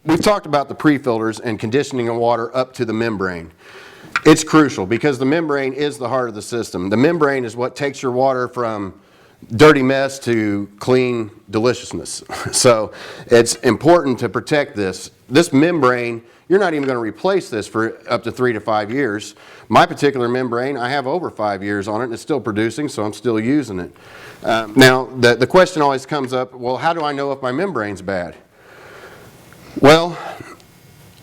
we've talked about the pre-filters and conditioning of water up to the membrane. It's crucial because the membrane is the heart of the system. The membrane is what takes your water from dirty mess to clean deliciousness. So it's important to protect this. This membrane, you're not even going to replace this for up to 3 to 5 years. My particular membrane, I have over 5 years on it and it's still producing, so I'm still using it. Now, the question always comes up, well, how do I know if my membrane's bad? Well,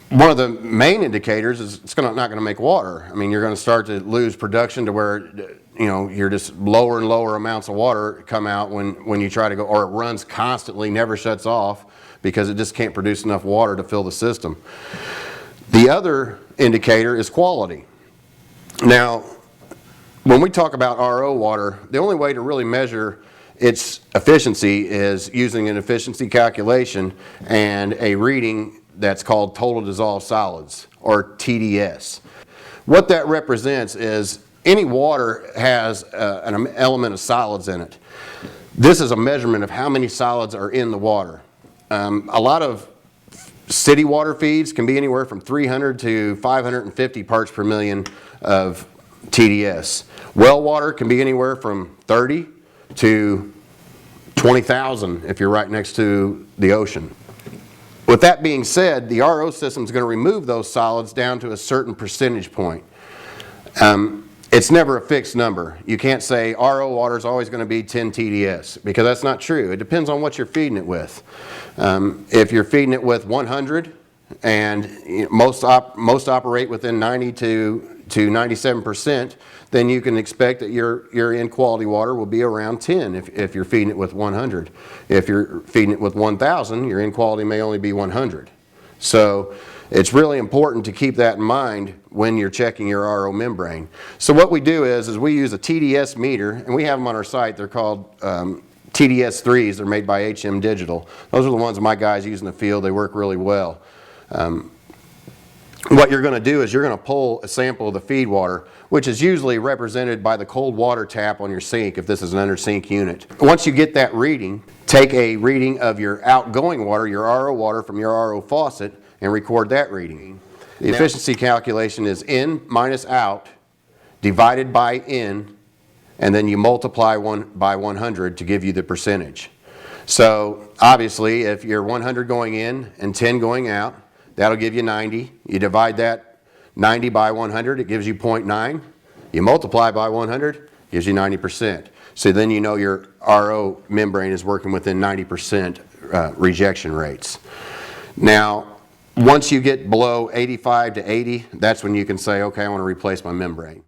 one of the main indicators is it's not going to make water. I mean, you're going to start to lose production to where, you know, you're just lower and lower amounts of water come out when you try to go, or it runs constantly, never shuts off because it just can't produce enough water to fill the system. The other indicator is quality. Now, when we talk about RO water, the only way to really measure its efficiency is using an efficiency calculation and a reading that's called total dissolved solids, or TDS. What that represents is any water has an element of solids in it. This is a measurement of how many solids are in the water. A lot of city water feeds can be anywhere from 300 to 550 parts per million of TDS. Well water can be anywhere from 30 to 20,000 if you're right next to the ocean. With that being said, the RO system is going to remove those solids down to a certain percentage point. It's never a fixed number. You can't say RO water is always going to be 10 TDS because that's not true. It depends on what you're feeding it with. If you're feeding it with 100 and most operate within 90 to 97%, then you can expect that your in quality water will be around 10 if you're feeding it with 100. If you're feeding it with 1,000, your in quality may only be 100. So it's really important to keep that in mind when you're checking your RO membrane. So what we do is we use a TDS meter, and we have them on our site. They're called TDS 3s. They're made by HM Digital. Those are the ones my guys use in the field. They work really well. What you're going to do is you're going to pull a sample of the feed water, which is usually represented by the cold water tap on your sink if this is an under sink unit. Once you get that reading, take a reading of your outgoing water, your RO water from your RO faucet, and record that reading. The efficiency calculation is in minus out divided by in, and then you multiply by 100 to give you the percentage. So obviously if you're 100 going in and 10 going out, that'll give you 90. You divide that 90 by 100, it gives you 0.9. You multiply by 100, gives you 90%. So then you know your RO membrane is working within 90% rejection rates. Now, once you get below 85 to 80, that's when you can say, okay, I want to replace my membrane.